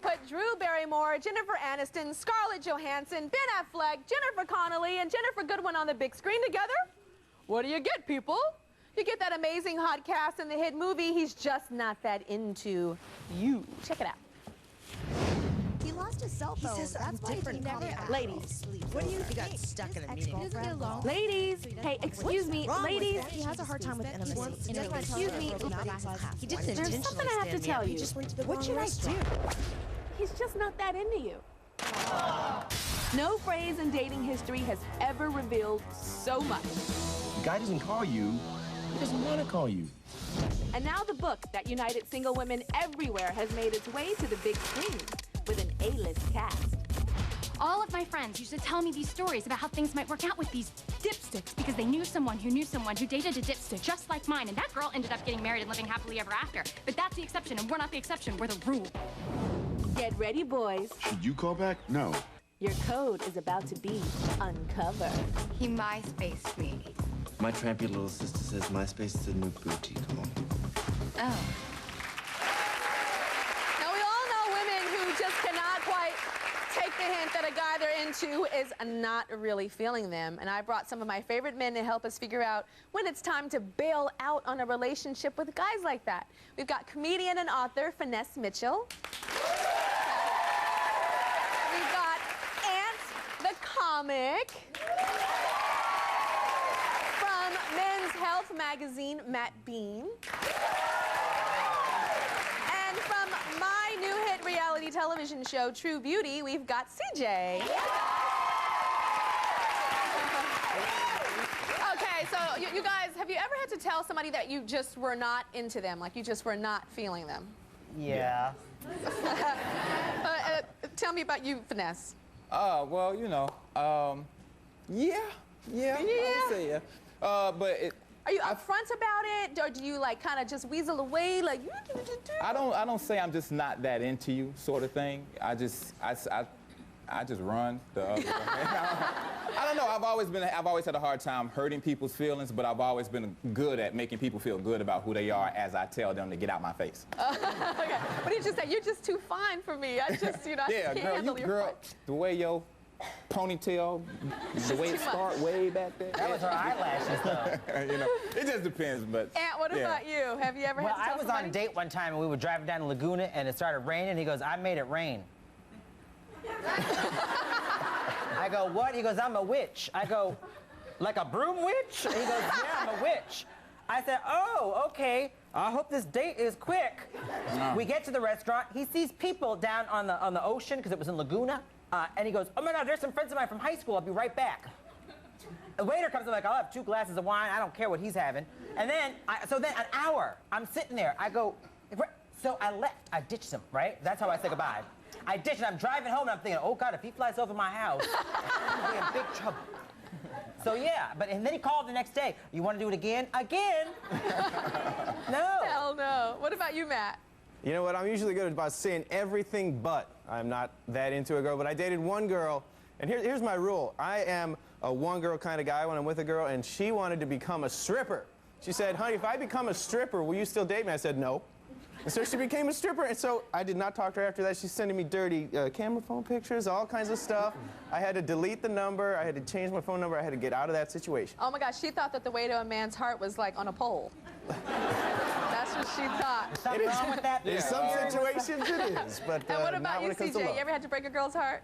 put Drew Barrymore, Jennifer Aniston, Scarlett Johansson, Ben Affleck, Jennifer Connelly, and Jennifer Goodwin on the big screen together? What do you get, people? You get that amazing hot cast in the hit movie He's Just Not That Into You. Check it out. He lost his cell phone. That's why he never. Ladies, What do you think? He got stuck in a meeting. ladies, hey, excuse me, ladies. He has a hard time with intimacy. Excuse me. He didn't There's intentionally something I have to stand tell up. He you. just went to the What wrong should I restaurant. do? He's just not that into you. No phrase in dating history has ever revealed so much. The guy doesn't call you, he doesn't want to call you. And now the book that united single women everywhere has made its way to the big screen with an A-list cast. All of my friends used to tell me these stories about how things might work out with these dipsticks because they knew someone who dated a dipstick just like mine, and that girl ended up getting married and living happily ever after. But that's the exception, and we're not the exception, we're the rule. Get ready, boys. Should you call back? No. Your code is about to be uncovered. He MySpaced me. My trampy little sister says MySpace is the new booty. Come on. Oh. Now, we all know women who just cannot quite take the hint that a guy they're into is not really feeling them. And I brought some of my favorite men to help us figure out when it's time to bail out on a relationship with guys like that. We've got comedian and author Finesse Mitchell. We've got Ant the comic. From Men's Health magazine, Matt Bean. And from my new hit reality television show, True Beauty, we've got CJ. Okay, so you guys, have you ever had to tell somebody that you just were not into them, like you just were not feeling them? Yeah. Tell me about you, Finesse. Well, you know, yeah, I would say yeah. But Are you upfront about it, or do you like kind of just weasel away, like? I don't say I'm just not that into you, sort of thing. I just run the other way. I don't know. I've always had a hard time hurting people's feelings, but I've always been good at making people feel good about who they are as I tell them to get out my face. Okay. What did you say? You're just too fine for me. I just, I can't handle your girl, fun. the way your ponytail, the way it start way back there. That was her eyelashes, though. You know, it just depends, but. Ant, what about you? Have you ever Well, had to tell I was somebody? on a date one time, and we were driving down to Laguna, and it started raining. He goes, I made it rain. I go, what? He goes, I'm a witch. I go, like a broom witch? And he goes, yeah, I'm a witch. I said, oh, okay. I hope this date is quick. No. We get to the restaurant. He sees people down on the ocean, because it was in Laguna. And he goes, oh my God, there's some friends of mine from high school. I'll be right back. The waiter comes in like, I'll have 2 glasses of wine. I don't care what he's having. And then, so then an hour, I'm sitting there. I go, so I left. I ditched him, right? That's how I say goodbye. I ditched him. I'm driving home, and I'm thinking, oh God, if he flies over my house, I'm gonna be in big trouble. So yeah, and then he called the next day. You want to do it again? Again? No. Hell no. What about you, Matt? You know what? I'm usually good about saying everything but. I'm not that into a girl, but I dated one girl, and here's my rule. I am a one-girl kind of guy when I'm with a girl, and she wanted to become a stripper. She said, honey, if I become a stripper, will you still date me? I said, no. And so she became a stripper, and so I did not talk to her after that. She's sending me dirty camera phone pictures, all kinds of stuff. I had to delete the number. I had to change my phone number. I had to get out of that situation. Oh my gosh, she thought that the way to a man's heart was like on a pole. That's what she thought. Something wrong with that? In some situations it is, but And what not about when you, it comes to CJ? love. You ever had to break a girl's heart?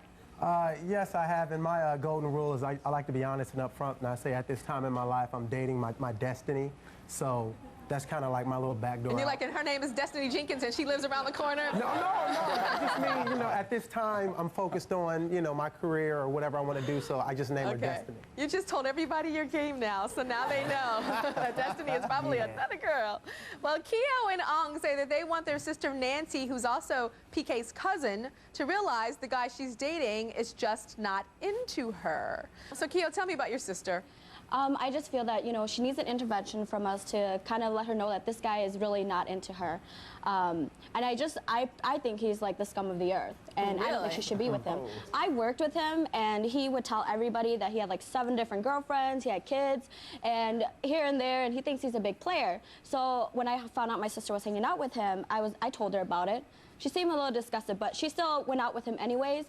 Yes, I have. And my golden rule is I like to be honest and upfront. And I say at this time in my life, I'm dating my destiny. So that's kind of like my little backdoor. And you're like, and her name is Destiny Jenkins, and she lives around the corner? No. I just mean, at this time, I'm focused on, my career or whatever I want to do. So I just name her Destiny. You just told everybody your game now, so now they know that Destiny is probably another girl. Well, Keo and Ong say that they want their sister Nancy, who's also PK's cousin, to realize the guy she's dating is just not into her. So Keo, tell me about your sister. I just feel that, you know, she needs an intervention from us to kind of let her know that this guy is really not into her. And I think he's like the scum of the earth, and I don't think she should be with him. I worked with him, and he would tell everybody that he had like 7 different girlfriends, he had kids, and here and there, and he thinks he's a big player. So when I found out my sister was hanging out with him, I told her about it. She seemed a little disgusted, but she still went out with him anyways.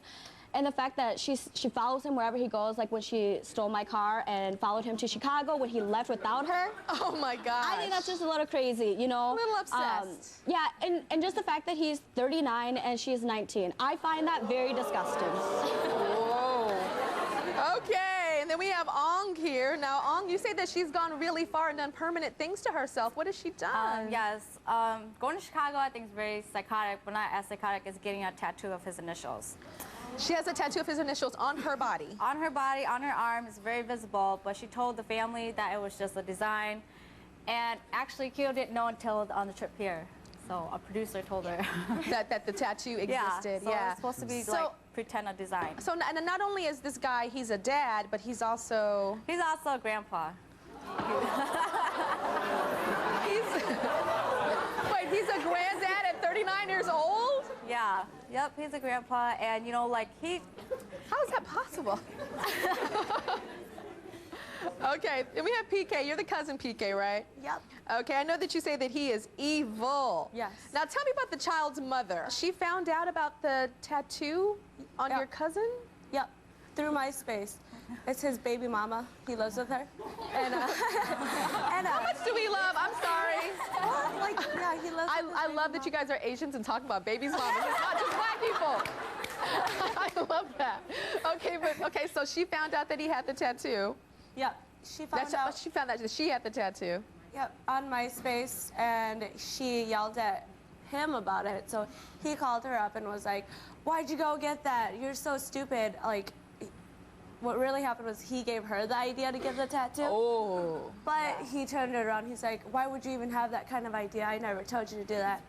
And the fact that she follows him wherever he goes, like when she stole my car and followed him to Chicago when he left without her. Oh my gosh. I think that's just a little crazy, you know? A little obsessed. Yeah, and just the fact that he's 39 and she's 19. I find that very disgusting. Whoa. Okay, and then we have Ong here. Now, Ong, you say that she's gone really far and done permanent things to herself. What has she done? Yes, going to Chicago I think is very psychotic, but not as psychotic as getting a tattoo of his initials. She has a tattoo of his initials on her body. On her body, on her arm, it's very visible, but she told the family that it was just a design. And actually, Keo didn't know until on the trip here. So a producer told her. that the tattoo existed, yeah. So it's supposed to be like pretend a design. So and not only is this guy, he's a dad, but he's also... He's also a grandpa. Wait, he's a granddad at 39 years old? Yeah. Yep, he's a grandpa, and you know, like How is that possible? Okay, and we have PK. You're the cousin PK, right? Yep. Okay, I know that you say that he is evil. Yes. Now tell me about the child's mother. She found out about the tattoo on your cousin? Yep, through MySpace. It's his baby mama. He lives with her. And, how much do we love? I'm sorry. Well, like, yeah, he lives with I love that you guys are Asians and talk about babies' mamas. It's not just black people. I love that. Okay, so she found out that he had the tattoo. Yep, she found out. She found out that she had the tattoo. Yep, on MySpace, and she yelled at him about it. So he called her up and was like, "Why'd you go get that? You're so stupid." Like, what really happened was he gave her the idea to give the tattoo. Oh. But he turned it around. He's like, "Why would you even have that kind of idea? I never told you to do that."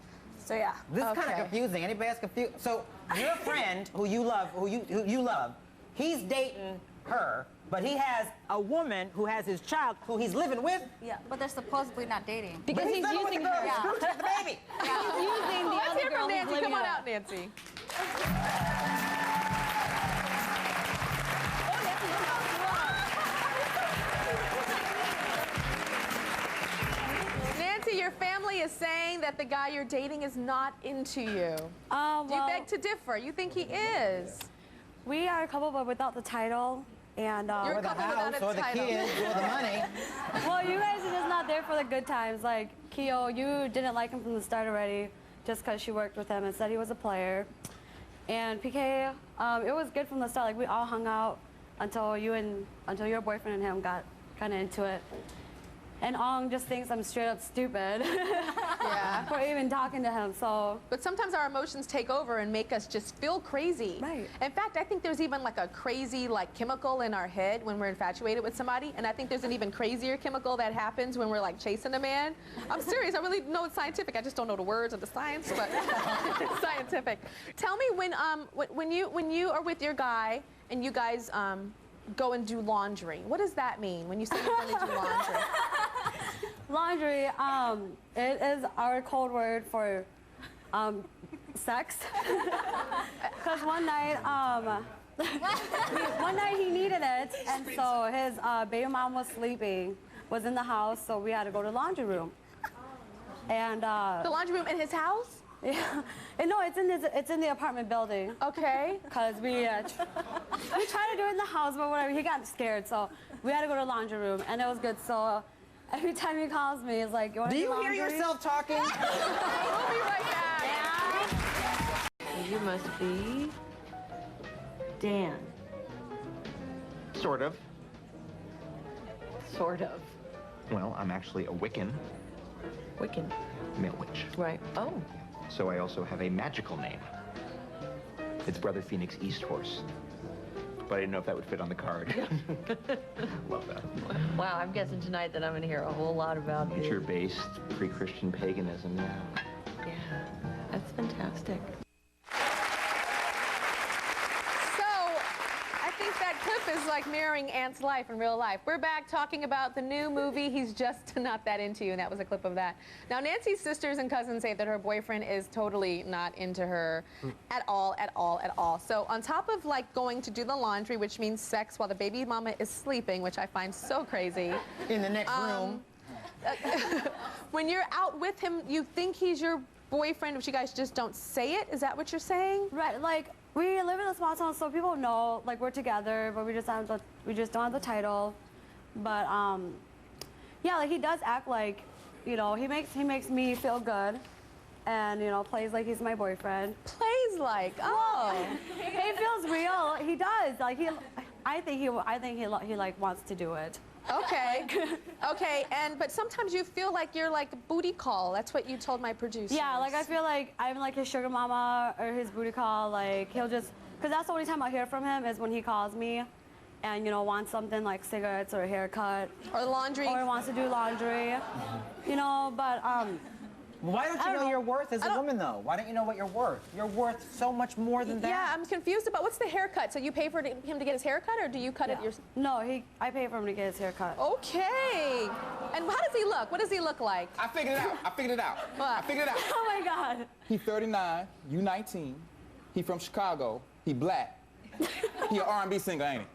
So yeah. This is kind of confusing. Anybody else confused? So your friend who you love, he's dating her, but he has a woman who has his child who he's living with. Yeah, but they're supposedly not dating. Because he's using her. Yeah. The baby. He's using the Let's other hear girl from he's Nancy. living Come on with. out, Nancy. Nancy, your family is saying that the guy you're dating is not into you. Do you beg to differ? You think he is? We are a couple, but without the title. And You're a couple without a or the title. kids, or the money. well, you guys are just not there for the good times. Like, Keo, you didn't like him from the start already just because she worked with him and said he was a player. And PK, it was good from the start. Like, we all hung out until your boyfriend and him got kind of into it. And Ong just thinks I'm straight up stupid for even talking to him, so. But sometimes our emotions take over and make us just feel crazy. Right. In fact, I think there's even like a crazy like chemical in our head when we're infatuated with somebody, and I think there's an even crazier chemical that happens when we're like chasing a man. I'm serious, I really know it's scientific. I just don't know the words or the science, but it's scientific. Tell me when you are with your guy and you guys go and do laundry. What does that mean when you say you're going to do laundry? Laundry, it is our code word for sex. Because one night he needed it, and so his baby mom was sleeping, was in the house, so we had to go to the laundry room. And the laundry room in his house? Yeah, and no, it's in the apartment building. Okay. Cause we tried to do it in the house, but whatever. He got scared, so we had to go to the laundry room, and it was good. So every time he calls me, he's like, "You want to do laundry?" Do you hear yourself talking? We'll be right back. Yeah. You must be Dan. Sort of. Sort of. Well, I'm actually a Wiccan. Wiccan. Male witch. Right. Oh. So I also have a magical name. It's Brother Phoenix East Horse. But I didn't know if that would fit on the card. Love that. Wow, I'm guessing tonight that I'm going to hear a whole lot about this. Nature-based, pre-Christian paganism, yeah. Yeah, that's fantastic. So, I think that clip is like mirroring Ant's life in real life. We're back talking about the new movie, He's Just Not That Into You, and that was a clip of that. Now, Nancy's sisters and cousins say that her boyfriend is totally not into her at all, at all, at all. So on top of like going to do the laundry, which means sex while the baby mama is sleeping, which I find so crazy. In the next room. When you're out with him, you think he's your boyfriend, but you guys just don't say it? Is that what you're saying? Right, like, we live in a small town, so people know, like, we're together, but we just don't have the title. But, yeah, like, he does act like, you know, he makes me feel good. And, you know, plays like he's my boyfriend. Plays like, oh. He feels real. He does. Like, I think he like, wants to do it. Okay. Okay, but sometimes you feel like you're like a booty call. That's what you told my producer. Yeah, like I feel like I'm like his sugar mama or his booty call. Like he'll just, because that's the only time I hear from him is when he calls me and, you know, wants something like cigarettes or a haircut. Or laundry. Or he wants to do laundry. You know, but, why don't you know your worth as a woman, though? Why don't you know what you're worth? You're worth so much more than that. Yeah, I'm confused about what's the haircut. So you pay for him to get his haircut, or do you cut it yourself? No, I pay for him to get his haircut. Okay. And how does he look? What does he look like? I figured it out. What? I figured it out. Oh my God. He 39, you 19. He from Chicago. He black. He an R&B singer, ain't he?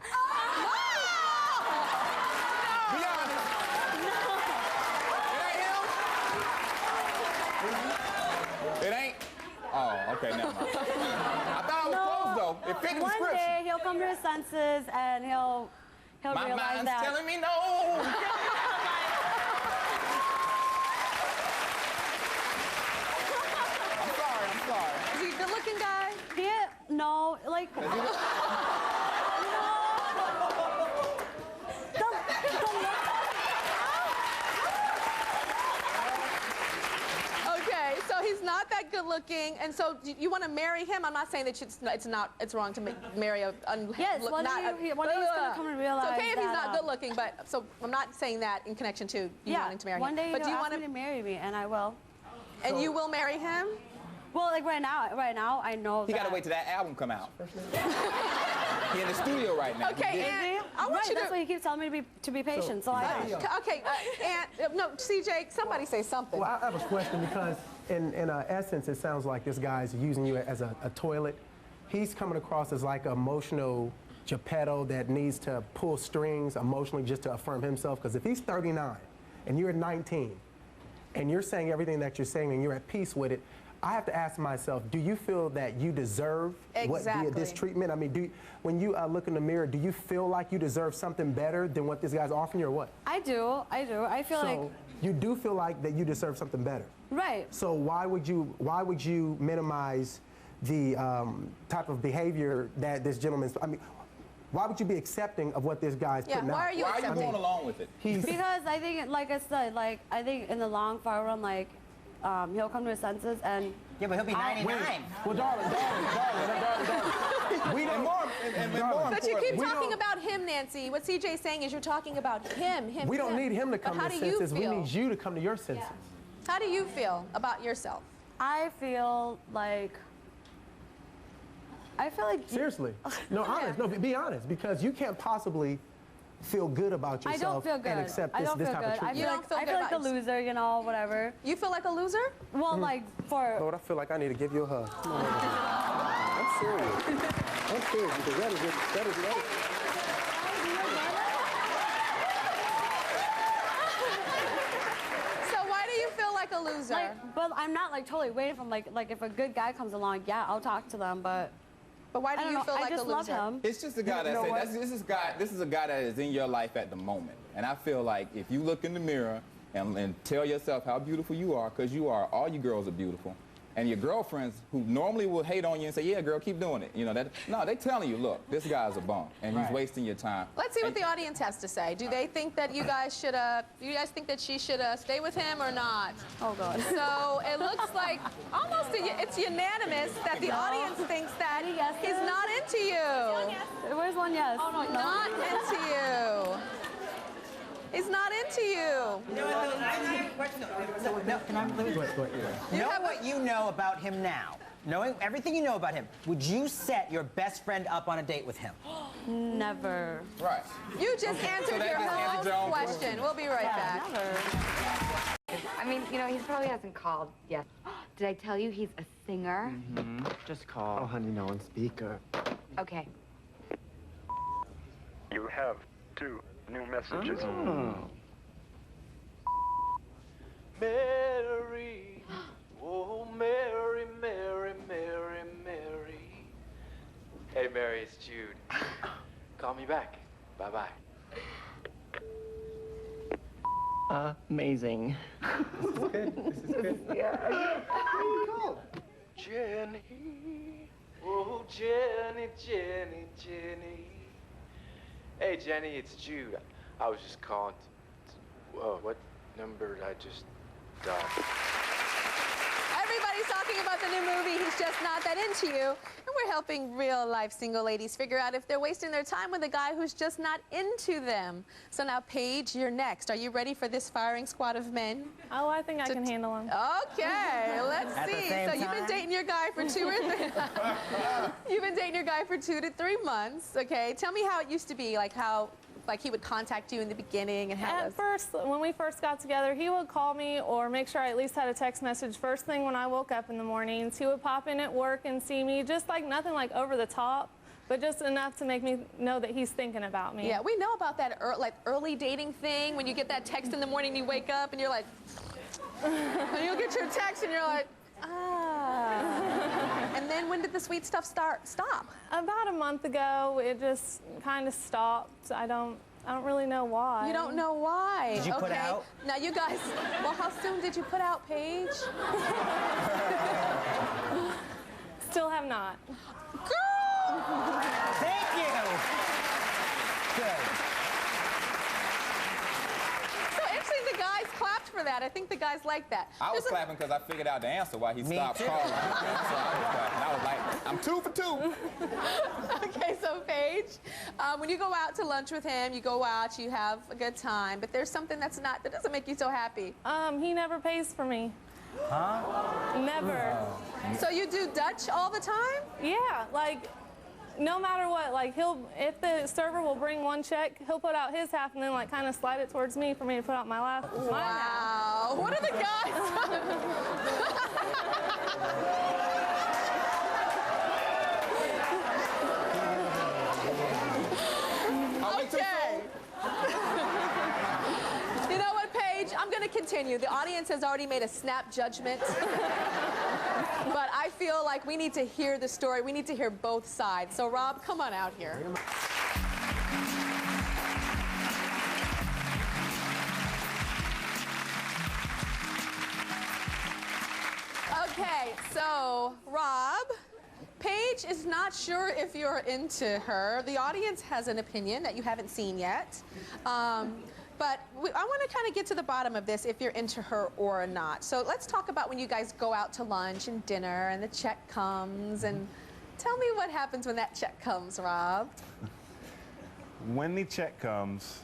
Be honest. It ain't? Oh, okay, never mind. I thought I was close, though. It fit the description. One day, he'll come to his senses, and he'll My realize mind's that. telling me no. I'm sorry. Is he a good-looking guy? No, like... Okay, so he's not that good-looking, and so you want to marry him? I'm not saying that it's wrong to marry a Yes, one day he's gonna come and realize it's okay if he's that, not good-looking, but so I'm not saying that in connection to you wanting to marry him. One day but do you want to marry me, and I will. And you will marry him? Well, like right now, I know He gotta wait till that album come out. He in the studio right now. Okay, and I want you that's why he keeps telling me to be patient. So I am. Okay, and no, CJ, somebody say something. Well, I have a question because in essence, it sounds like this guy's using you as a toilet. He's coming across as like an emotional Geppetto that needs to pull strings emotionally just to affirm himself. Because if he's 39 and you're 19 and you're saying everything that you're saying and you're at peace with it, I have to ask myself, do you feel that you deserve this treatment? I mean, when you look in the mirror, do you feel like you deserve something better than what this guy's offering you or what? I do. I feel like... You do feel like that you deserve something better? Right. So why would you minimize the type of behavior that this gentleman's, I mean, why would you be accepting of what this guy's putting out? Why are you going along with it? Because I think, like I said, like, I think in the long, far run, like, he'll come to his senses and... Yeah, but he'll be 99. Well, darling. We don't... But you keep talking about him, Nancy. What CJ's saying is you're talking about him. We don't need him to come to his senses. We need you to come to your senses. Yeah. How do you feel about yourself? I feel like... Seriously. No, honest. No, be honest. Because you can't possibly feel good about yourself I don't feel good. and accept this type of treatment. I feel like a loser, you know, whatever. You feel like a loser? Well, like, for... Lord, I feel like I need to give you a hug. Come on, I'm serious. I'm serious because that is So why do you feel like a loser? Like, but I'm not, like, totally waiting for him. Like, if a good guy comes along, yeah, I'll talk to them, but... But why do you feel like a loser? I just love him. It's just a guy this is a guy that is in your life at the moment. And I feel like if you look in the mirror and tell yourself how beautiful you are, because you are, all you girls are beautiful. And your girlfriends who normally will hate on you and say, yeah, girl, keep doing it. You know, they're telling you, look, this guy's a bum and he's wasting your time. Let's see what the audience has to say. Do they think that you guys should, do you guys think that she should stay with him or not? Oh, God. So it looks like almost it's unanimous that the audience thinks that he's not into you. Where's one yes? Oh, no, not into you. He's not into you. Know what you know about him now. knowing everything you know about him, would you set your best friend up on a date with him? Never. Right. You just answered your own question. We'll be right back. I mean, you know, he probably hasn't called yet. Did I tell you he's a singer? Mm-hmm. Just call. Oh, honey, no, on speaker. Okay. You have 2 new messages. Oh. Mary, oh Mary, Mary, Mary, Mary. Hey Mary, it's Jude. Call me back. Bye-bye. Amazing. This is good. This is good. Yeah. Jenny, oh Jenny, Jenny, Jenny. Hey Jenny, it's Jude. I was just calling what number did I just dial? Everybody's talking about the new movie, He's Just Not That Into You. And we're helping real-life single ladies figure out if they're wasting their time with a guy who's just not into them. So now, Paige, you're next. Are you ready for this firing squad of men? Oh, I think I can handle him. Okay, let's see. So you've been dating your guy for 2 or 3... You've been dating your guy for 2 to 3 months, okay? Tell me how it used to be, like how... Like he would contact you in the beginning and how At first, when we first got together, he would call me or make sure I at least had a text message first thing when I woke up in the mornings. He would pop in at work and see me, just like nothing like over the top, but just enough to make me know that he's thinking about me. Yeah, we know about that early dating thing when you get that text in the morning and you wake up and you're like, and you'll get your text and you're like, ah. And then when did the sweet stuff stop? About a month ago, it just kind of stopped. I don't really know why. You don't know why? Did you put out? Now you guys, well, how soon did you put out, Paige? Still have not. Girl! Thank you! Good. So actually the guys clapped for that. I think the guys liked that. I was clapping because I figured out the answer why he stopped calling. So I was like, I'm 2 for 2. Okay, so Paige, when you go out to lunch with him, you go out, you have a good time, but there's something that doesn't make you so happy. He never pays for me. Huh? Never. So you do Dutch all the time? Yeah, like no matter what, like if the server will bring one check, he'll put out his half and then like kind of slide it towards me for me to put out my last. Wow. What are the guys? Okay. You know what, Paige? I'm going to continue. The audience has already made a snap judgment. But I feel like we need to hear the story. We need to hear both sides. So, Rob, come on out here. Okay, so, Rob, Paige is not sure if you're into her. The audience has an opinion that you haven't seen yet. But I want to kind of get to the bottom of this, if you're into her or not. So let's talk about when you guys go out to lunch and dinner and the check comes. And tell me what happens when that check comes, Rob. When the check comes,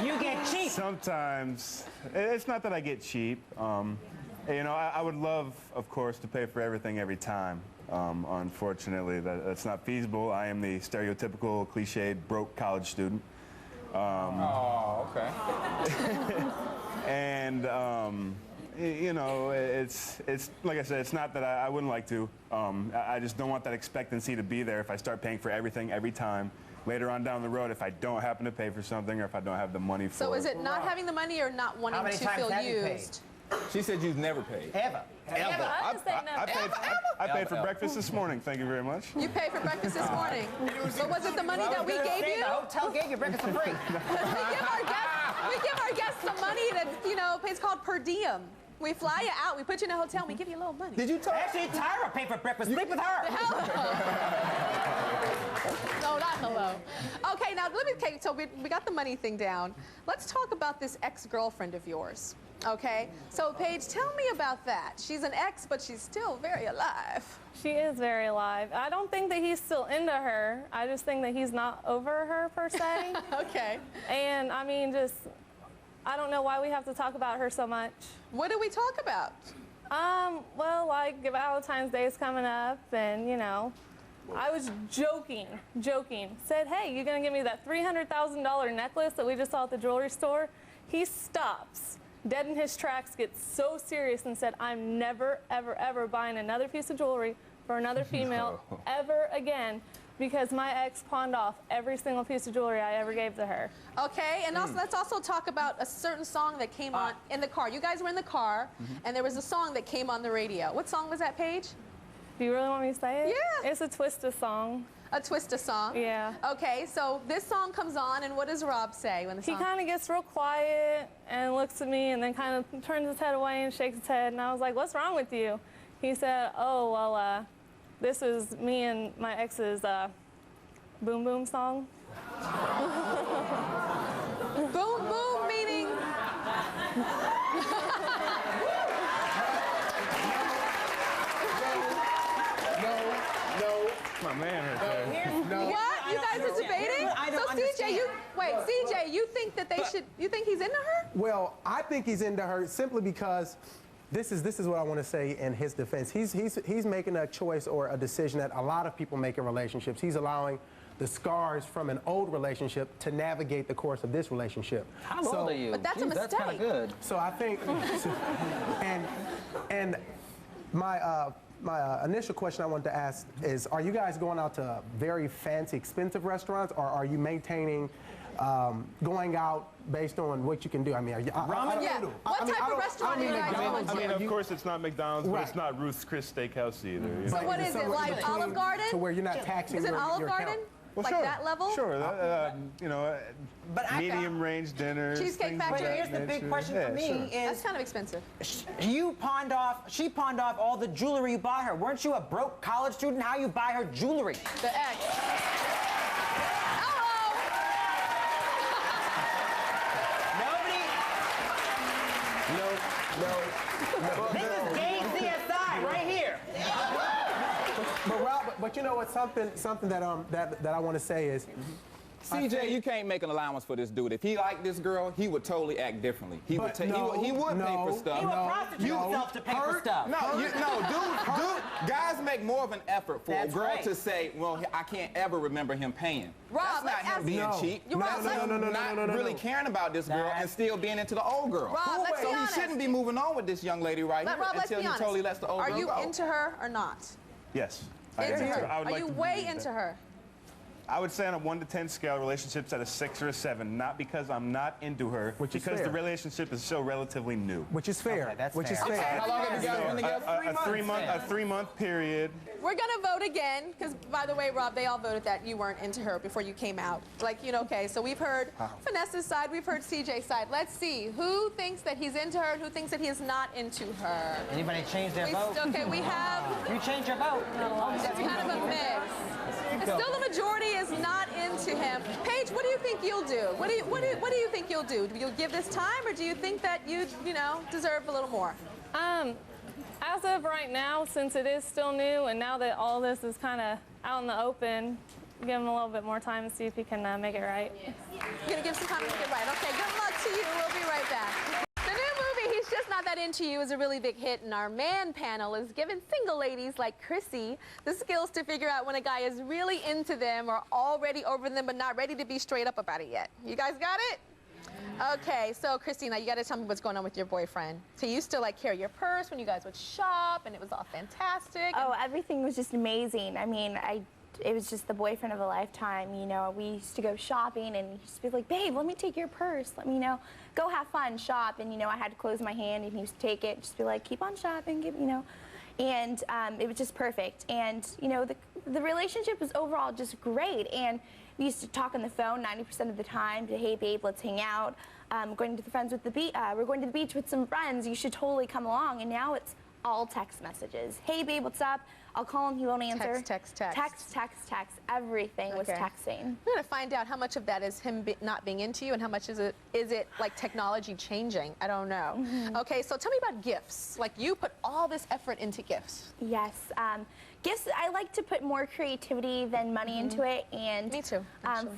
you get cheap. Sometimes. It's not that I get cheap. You know, I would love, of course, to pay for everything every time. Unfortunately, that's not feasible. I am the stereotypical, cliched, broke college student. Oh, okay. And, you know, it's like I said, it's not that I wouldn't like to. I just don't want that expectancy to be there if I start paying for everything every time. Later on down the road, if I don't happen to pay for something or if I don't have the money for it. So is it not having the money or not wanting to feel used? She said you've never paid. Ever. I paid for breakfast this morning. Thank you very much. You paid for breakfast this morning. But was it the money that we gave you? The hotel gave you breakfast for free. we give our guests some money that, you know, it's called per diem. We fly you out, we put you in a hotel, and we give you a little money. Did you tell Actually, Tyra paid for breakfast. Sleep with her. No, not hello. Okay, now let me take, so we got the money thing down. Let's talk about this ex-girlfriend of yours. Okay, so Paige, tell me about that. She's an ex, but she's still very alive. She is very alive. I don't think that he's still into her. I just think that he's not over her, per se. Okay. And, I mean, just, I don't know why we have to talk about her so much. What do we talk about? Well, like Valentine's Day is coming up, and you know, I was joking. Said, hey, you gonna give me that $300,000 necklace that we just saw at the jewelry store? He stops, dead in his tracks, gets so serious and said, I'm never, ever, ever buying another piece of jewelry for another female ever again, because my ex pawned off every single piece of jewelry I ever gave to her. Okay, and also, let's also talk about a certain song that came on in the car. You guys were in the car, and there was a song that came on the radio. What song was that, Paige? Do you really want me to say it? Yeah. It's a Twista song. A Twista song? Yeah. Okay, so this song comes on, and what does Rob say when the song... He kind of gets real quiet and looks at me and then kind of turns his head away and shakes his head. And I was like, what's wrong with you? He said, oh, well, this is me and my ex's Boom Boom song. Boom Boom meaning... No. My man right there. What? You guys are debating? So CJ, you think that you think he's into her? Well, I think he's into her simply because this is what I want to say in his defense. He's making a choice or a decision that a lot of people make in relationships. He's allowing the scars from an old relationship to navigate the course of this relationship. How old are you? But that's a mistake. That's kind of good. So I think, and my initial question I wanted to ask is, are you guys going out to very fancy, expensive restaurants, or are you maintaining going out based on what you can do? I mean, What type of restaurant are you guys going to? I mean, of course, it's not McDonald's, but it's not Ruth's Chris Steakhouse either. You So know? what is it, like Olive Garden? To where you're not taxing Is it your Olive Garden? account. Well, like sure, that level? Sure. You know, medium range dinners. Cheesecake Factory. But here's the big question for me is... That's kind of expensive. She pawned off all the jewelry you bought her. Weren't you a broke college student? How you buy her jewelry? The ex. No. This is gay CSI right here. But Rob, but you know what? Something that I want to say is, CJ, you can't make an allowance for this dude. If he liked this girl, he would totally act differently. He would pay for stuff. He would prostitute himself to pay for stuff. Dude, guys make more of an effort for a girl to say, well, I can't ever remember him paying. Rob, that's not him being cheap. That's not really caring about this girl and still being into the old girl. Rob, let's be honest. He shouldn't be moving on with this young lady right here until he totally lets the old girl go. Are you into her or not? Yes. Into her. I would Are like you to way believe into that. her? I would say on a 1 to 10 scale, relationships at a 6 or a 7. Not because I'm not into her, because the relationship is still relatively new. Which is fair. Okay, that's which fair. is fair. How long have you guys been together? A 3-month period. We're gonna vote again, because by the way, Rob, they all voted that you weren't into her before you came out. Like, you know, okay, so we've heard Vanessa's side, we've heard CJ's side. Let's see, who thinks that he's into her and who thinks that he is not into her? Anybody change their vote? Okay, we have... You change your vote. It's kind of a mix. And still the majority is not into him. Paige, what do you think you'll do? What do you think you'll do? Do you give this time, or do you think that you deserve a little more? As of right now, since it is still new, and now that all this is kind of out in the open, give him a little bit more time to see if he can make it right. You're gonna give some time to make it right. Okay, good luck to you. We'll be right back. The new movie, He's Just Not That Into You, is a really big hit, and our man panel is giving single ladies like Chrissy the skills to figure out when a guy is really into them or already over them but not ready to be straight up about it yet. You guys got it? Okay, so Christina, you gotta tell me what's going on with your boyfriend. So he used to like carry your purse when you guys would shop, and it was all fantastic. Oh, everything was just amazing. I mean, it was just the boyfriend of a lifetime, you know. We used to go shopping, and he used to be like, babe, let me take your purse. Let me, go have fun, shop. And, I had to close my hand, and he used to take it, just be like, keep on shopping, And it was just perfect. And, the relationship was overall just great. And we used to talk on the phone 90% of the time to, hey, babe, let's hang out. We're going to the beach with some friends. You should totally come along. And now it's all text messages. Hey, babe, what's up? I'll call him, he won't answer. Text. Everything was texting. We're gonna find out how much of that is him not being into you and how much is it like technology changing. I don't know. Okay, so tell me about gifts. Like, you put all this effort into gifts. Yes, gifts, I like to put more creativity than money into it. And me too.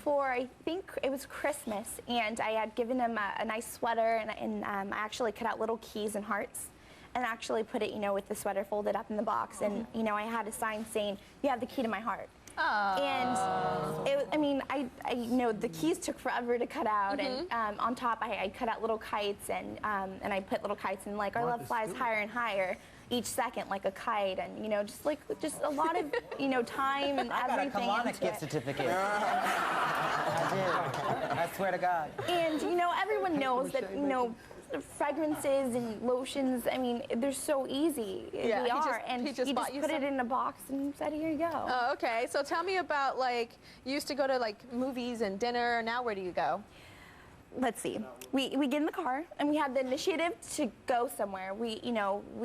For, I think it was Christmas, and I had given him a nice sweater, and I actually cut out little keys and hearts. and actually put it, you know, with the sweater folded up in the box. And, you know, I had a sign saying, "You have the key to my heart." And it, I mean, I you know, the keys took forever to cut out, and on top I cut out little kites, and I put little kites, and like our love flies higher and higher each second, like a kite, and you know, just a lot of, you know, time and everything. I got a colonic gift certificate. I did. I swear to God. And you know, everyone knows that, you know, fragrances and lotions, I mean, they're so easy. Yeah, they are. And he just bought you put some? it in a box and said, "Here you go." Oh, okay. So tell me about, like, you used to go to like movies and dinner. Now where do you go? Let's see. We get in the car and we have the initiative to go somewhere. We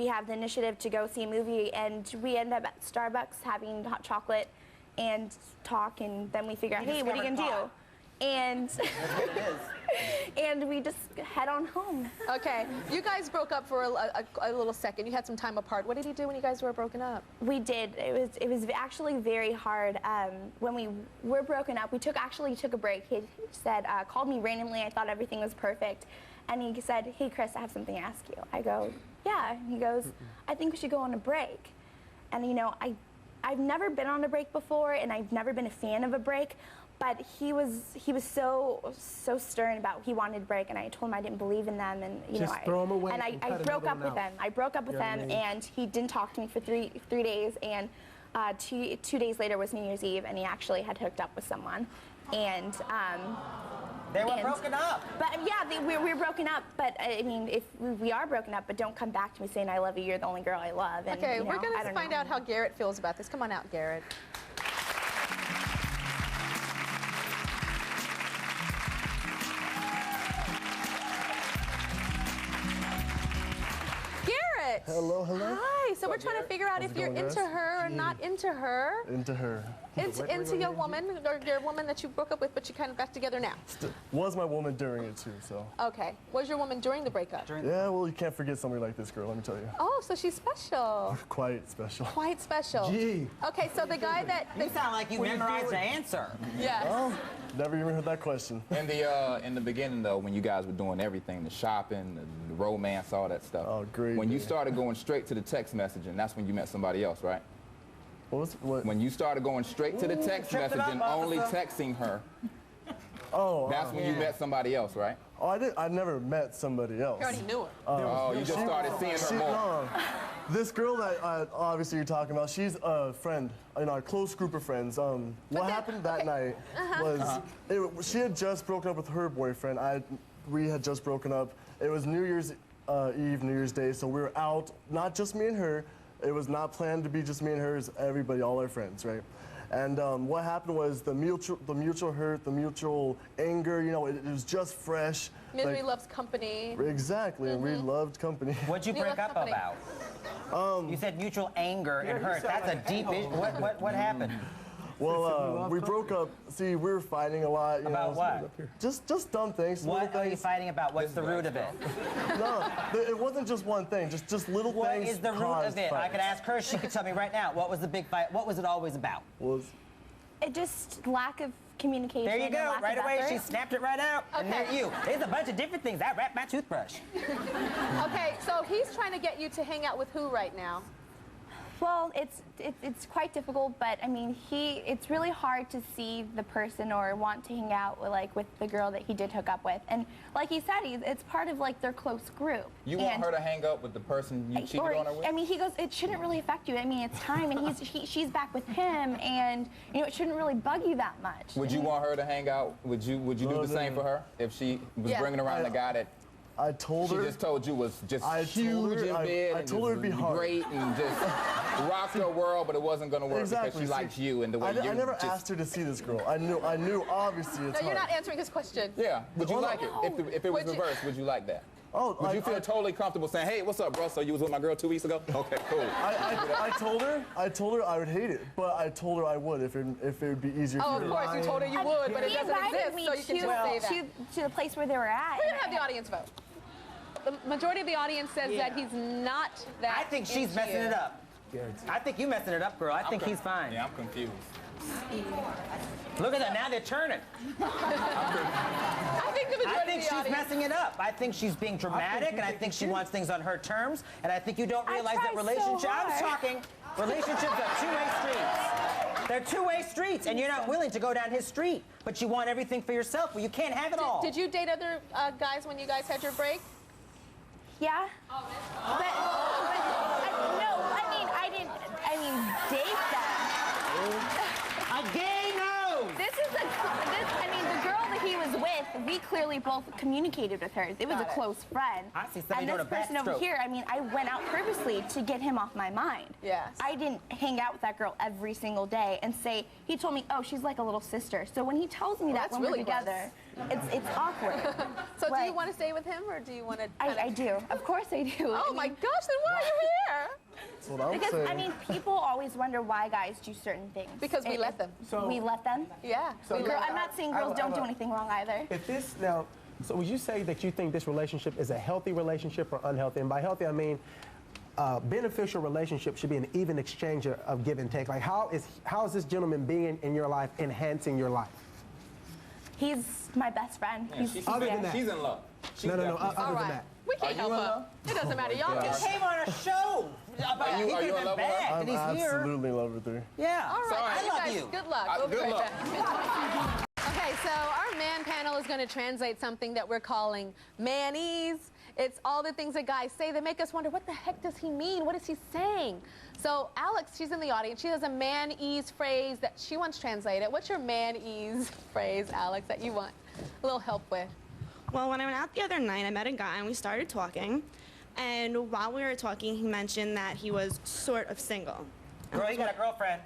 have the initiative to go see a movie, and we end up at Starbucks having hot chocolate and talk, and then we figure out, hey, what are you gonna do? And and we just head on home. Okay, you guys broke up for a little second. You had some time apart. What did he do when you guys were broken up? We did. It was actually very hard. When we were broken up, we actually took a break. He said, called me randomly. I thought everything was perfect, and he said, "Hey, Chris, I have something to ask you." I go, "Yeah." He goes, "I think we should go on a break." And you know, I've never been on a break before, and I've never been a fan of a break. But he was so stern about he wanted a break, and I told him I didn't believe in them, and you Just know, throw him away and I broke up with him. I broke up with him, and he didn't talk to me for three days, and two days later was New Year's Eve, and he actually had hooked up with someone, and they were broken up. But yeah, we were broken up. But I mean, if we are broken up, but don't come back to me saying I love you. You're the only girl I love. And, Okay, you know, we're gonna find out how Garrett feels about this. Come on out, Garrett. Hello, hello. Hi. So we're trying to figure out if you're into her or not into her. Into her. Into your woman, or your woman that you broke up with, but you kind of back together now. Was my woman during it too, so. Okay. Was your woman during the breakup? Yeah, well, you can't forget somebody like this girl, let me tell you. Oh, so she's special. Quite special. Quite special. Gee. Okay, so the guy that... You sound like you memorized the answer. Yes. Oh, never even heard that question. In the beginning, though, when you guys were doing everything, the shopping, the romance, all that stuff. Oh, great. When you started going straight to the text messaging, that's when you met somebody else, right? What? When you started going straight to the text messaging, only texting her. Oh, that's when you met somebody else, right? Oh, I never met somebody else. You already knew her. Oh, you just started seeing her more. No, this girl that obviously you're talking about, she's a friend in our close group of friends. What happened that night was she had just broken up with her boyfriend. We had just broken up. It was New Year's Eve, New Year's Day, so we were out, not just me and her. It was not planned to be just me and her, it's everybody, all our friends, right? And what happened was the mutual hurt, the mutual anger, you know, it was just fresh. Misery loves company. Exactly, and we loved company. What'd you break up about? You said mutual anger and hurt. That's a deep issue. What happened? Well, we broke up. See, we were fighting a lot. About what? Just dumb things. What are you fighting about? What's the root of it? No, it wasn't just one thing. Just little things. What is the root of it? I could ask her. She could tell me right now. What was the big fight? What was it always about? It just lack of communication. There you and go. lack Right of away, effort. she snapped it right out. And there you. There's a bunch of different things. I wrapped my toothbrush. Okay, so he's trying to get you to hang out with who right now? Well, it's quite difficult, but I mean, it's really hard to see the person or want to hang out with the girl that he did hook up with. And like he said, it's part of like their close group. You want her to hang up with the person you cheated on her with? I mean, he goes, it shouldn't really affect you. I mean, it's time, and she's back with him, and you know, it shouldn't really bug you that much. Would you want her to hang out? Would you do the same for her if she was bringing around the guy that? I told her. She just told you was just huge in bed. I told her it'd be hard. Great and just rocked her world, but it wasn't going to work because she likes you and the way you. I never asked her to see this girl. I knew obviously it's No, you're hard. not answering his question. Yeah. Would you like it if it was reversed? Would you like that? Oh, would you feel totally comfortable saying, "Hey, what's up, bro? So you was with my girl 2 weeks ago? Okay, cool." I told her I would hate it, but I told her I would if it would be easier. Oh, of course, you told her you would, but it doesn't exist, me so you can just say that. to the place where they were at. We're gonna have the audience vote. The majority of the audience says that he's not that. I think she's messing it up. I think you messing it up, girl. I think he's fine. Yeah, I'm confused. Look at that, now they're turning. I think the majority I think of the she's audience. messing it up. I think she's being dramatic, and I think she wants things on her terms, and I think you don't realize that I'm talking, relationships are two-way streets. They're two-way streets, and you're not willing to go down his street, but you want everything for yourself. Well, you can't have it all. Did you date other guys when you guys had your break? Yeah. But no, I mean, date them. A gay no! The girl that he was with, we clearly both communicated with her. It was a close friend. I see somebody And doing this a person over backstroke. here, I went out purposely to get him off my mind. Yes. I didn't hang out with that girl every single day and say, he told me, oh, she's like a little sister. So when he tells me that that's when really we're together, it's awkward. So do you want to stay with him, or do you want to? I do. Of course I do. Oh my gosh, then why are you here? That's what I'm Because, saying. people always wonder why guys do certain things. Because we let them. We let them? Yeah. I'm not saying girls don't do anything wrong either. If this now, so would you say that you think this relationship is a healthy relationship or unhealthy? And by healthy, I mean beneficial relationship should be an even exchange of give and take. Like how is this gentleman being in your life enhancing your life? He's my best friend. Yeah, she's in love. No, other than that. We can't help her. It doesn't matter. Y'all He came on a show. Are you in love with her? I'm absolutely in love with her. Yeah. All right, I love guys, you. good luck. We'll be Good right luck. back. Okay, so our man panel is going to translate something that we're calling manese. It's all the things that guys say that make us wonder, what the heck does he mean? What is he saying? So Alex, she's in the audience. She has a manese phrase that she wants translated. What's your manese phrase, Alex, that you want a little help with? Well, when I went out the other night, I met a guy and we started talking. And while we were talking, he mentioned that he was sort of single. Girl, you got a girlfriend.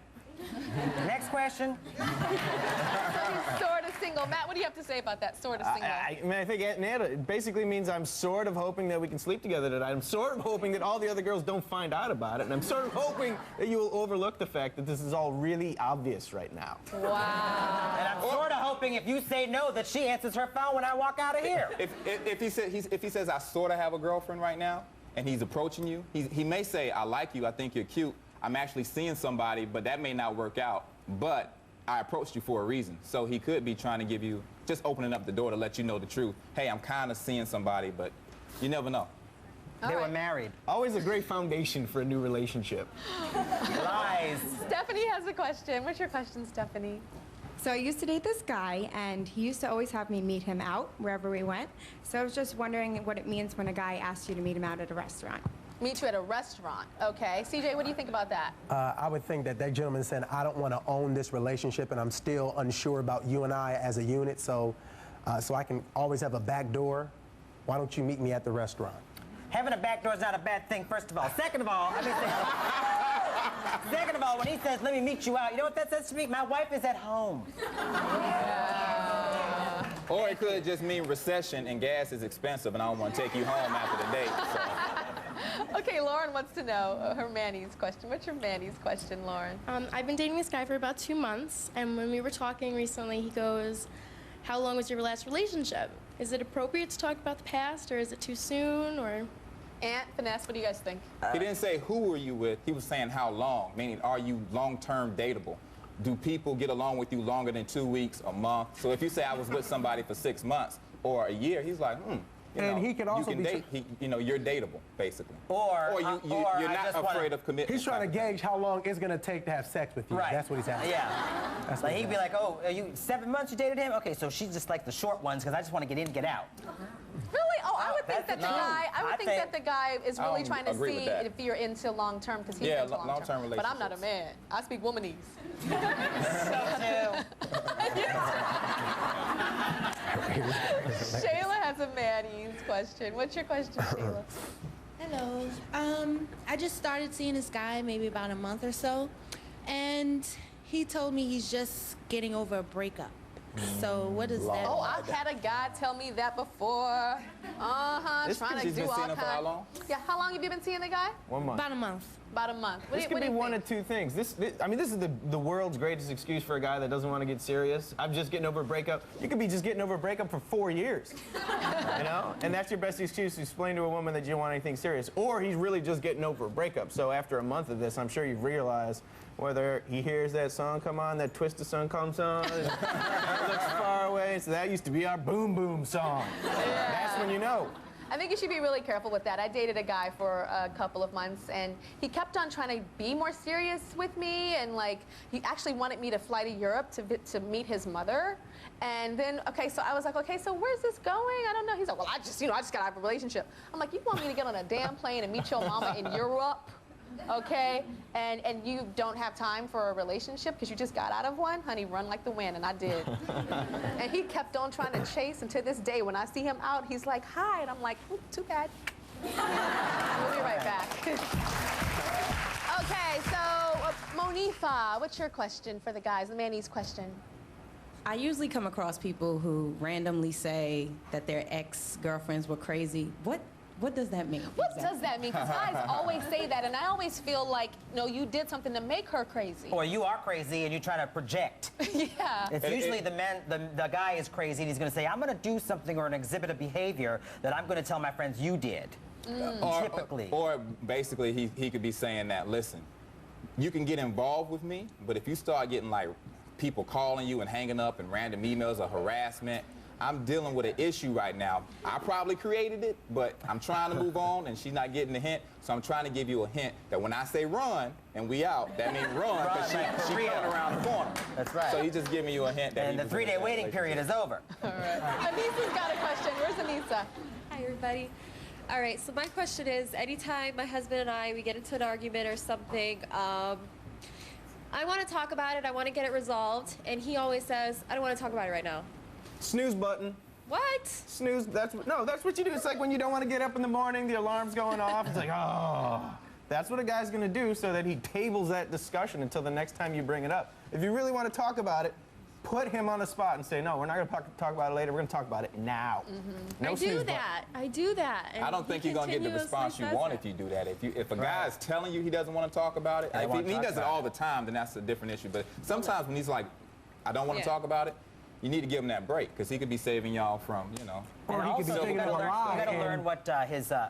Next question. So he's sort of single. Matt, what do you have to say about that, sort of single? I think Aunt Nana, it basically means I'm sort of hoping that we can sleep together tonight. I'm sort of hoping that all the other girls don't find out about it. And I'm sort of hoping that you will overlook the fact that this is all really obvious right now. Wow. And I'm sort of hoping if you say no that she answers her phone when I walk out of here. If he says I sort of have a girlfriend right now, and he's approaching you, he may say, I like you, I think you're cute. I'm actually seeing somebody, but that may not work out. But I approached you for a reason. So he could be trying to give you, just opening up the door to let you know the truth. Hey, I'm kind of seeing somebody, but you never know. They were married. Always a great foundation for a new relationship. Lies. Stephanie has a question. What's your question, Stephanie? So I used to date this guy, and he used to always have me meet him out wherever we went. So I was just wondering what it means when a guy asks you to meet him out at a restaurant. Meet you at a restaurant. Okay. CJ, what do you think about that? I would think that gentleman said, I don't want to own this relationship, and I'm still unsure about you and I as a unit, so I can always have a back door. Why don't you meet me at the restaurant? Having a back door is not a bad thing, first of all. Second of all, second of all, when he says, let me meet you out, you know what that says to me? My wife is at home. Or it could just mean recession and gas is expensive and I don't want to take you home after the date. So. Okay, Lauren wants to know her Manny's question. What's your Manny's question, Lauren? I've been dating this guy for about 2 months, and when we were talking recently, he goes, how long was your last relationship? Is it appropriate to talk about the past, or is it too soon, or? Aunt, Finesse, what do you guys think? He didn't say who were you with, he was saying how long, meaning are you long-term dateable? Do people get along with you longer than 2 weeks, a month? So if you say I was with somebody for 6 months or a year, he's like, he could also you can date. You're dateable, basically. Or you're not afraid of commitment. He's trying to gauge how long it's going to take to have sex with you. Right. That's what he's asking. Yeah. That's Like he'd be like, oh, are you 7 months you dated him? Okay, so she's just like the short ones because I just want to get in and get out. Really? Oh, I would think that the guy. I would think that the guy is really I trying to agree see with that. if you're into long term because he's into long term. But I'm not a man. I speak womanese. Shayla has a Manny's question. What's your question, Shayla? Hello. I just started seeing this guy maybe about a month or so, and he told me he's just getting over a breakup. So what is that? Oh, I've had a guy tell me that before. Trying to do all kinds. For how long? Yeah, how long have you been seeing the guy? 1 month. About a month. About a month. This could be one of two things. This is the world's greatest excuse for a guy that doesn't want to get serious. I'm just getting over a breakup. You could be just getting over a breakup for 4 years. You know? And that's your best excuse to explain to a woman that you don't want anything serious. Or he's really just getting over a breakup. So after a month of this, I'm sure you've realized whether he hears that song come on, that Twisted song comes on, and looks far away. So that used to be our boom boom song. That's when you know. I think you should be really careful with that. I dated a guy for a couple of months, and he kept on trying to be more serious with me, and like he actually wanted me to fly to Europe to meet his mother. And then, okay, so I was like, okay, so where's this going? I don't know. He's like, well, I just got out of a relationship. I'm like, you want me to get on a damn plane and meet your mama in Europe? Okay, and you don't have time for a relationship because you just got out of one? Honey, run like the wind, and I did. And he kept on trying to chase, and to this day, when I see him out, he's like, hi, and I'm like, too bad. We'll be right back. Okay, so Monifa, what's your question for the guys, the Manny's question? I usually come across people who randomly say that their ex-girlfriends were crazy. What does that mean? What does that mean? Because guys always say that, and I always feel like, no, you did something to make her crazy. Or you are crazy and you're trying to project. Yeah. It's usually the guy is crazy and he's going to say, I'm going to do something or an exhibit a behavior that I'm going to tell my friends you did. Typically. Or basically he could be saying that, listen, you can get involved with me, but if you start getting like people calling you and hanging up and random emails or harassment, I'm dealing with an issue right now. I probably created it, but I'm trying to move on, and she's not getting the hint. So I'm trying to give you a hint that when I say run and we out, that means run because she's coming around the corner. That's right. So he's just giving you a hint that. And the 3-day waiting period is over. All right. Anissa's got a question. Where's Anissa? Hi, everybody. All right, so my question is, anytime my husband and I, we get into an argument or something, I want to talk about it, I want to get it resolved, and he always says, I don't want to talk about it right now. Snooze button. What? Snooze, that's what you do. It's like when you don't want to get up in the morning, the alarm's going off. It's like, oh. That's what a guy's going to do so that he tables that discussion until the next time you bring it up. If you really want to talk about it, put him on the spot and say, no, we're not going to talk about it later. We're going to talk about it now. No I do that. I do that. I don't think you're going to get the response you want if you do that. If a guy is telling you he doesn't want to talk about it, if he does it all the time, then that's a different issue. But sometimes when he's like, I don't want to talk about it, you need to give him that break because he could be saving y'all from, Or he could be thinking of a lie. You got to learn what the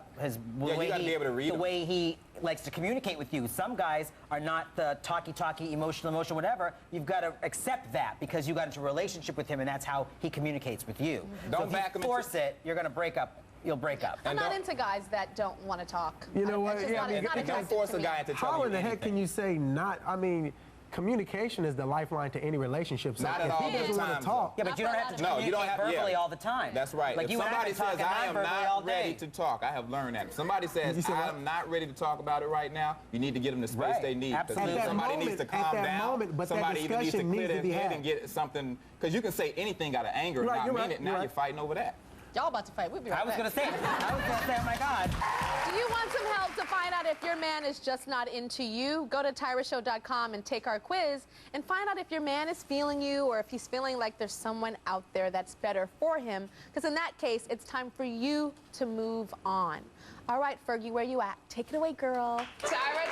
way he likes to communicate with you. Some guys are not the talky, emotional, whatever. You've got to accept that because you got into a relationship with him and that's how he communicates with you. Don't so if you force it, you're going to break up. You'll break up. I'm not into guys that don't want to talk. You know what? Yeah, You can't force a guy into telling you How in the heck can you say not? I mean, communication is the lifeline to any relationship. So not at all if he doesn't want to talk. Yeah, but you don't have to communicate verbally all the time. That's right. Like if you somebody says, I am not ready to talk, I have learned that. If somebody says, I am not ready to talk about it right now, you need to give them the space they need. Because somebody needs to calm down. Somebody either needs to clear their head and get something. Because you can say anything out of anger and not mean it. Now you're fighting over that. Y'all about to fight. We'll be right back. I was going to say, oh my God. Do you want some help to find out if your man is just not into you? Go to tyrashow.com and take our quiz and find out if your man is feeling you or if he's feeling like there's someone out there that's better for him. Because in that case, it's time for you to move on. All right, Fergie, where you at? Take it away, girl. Tyra.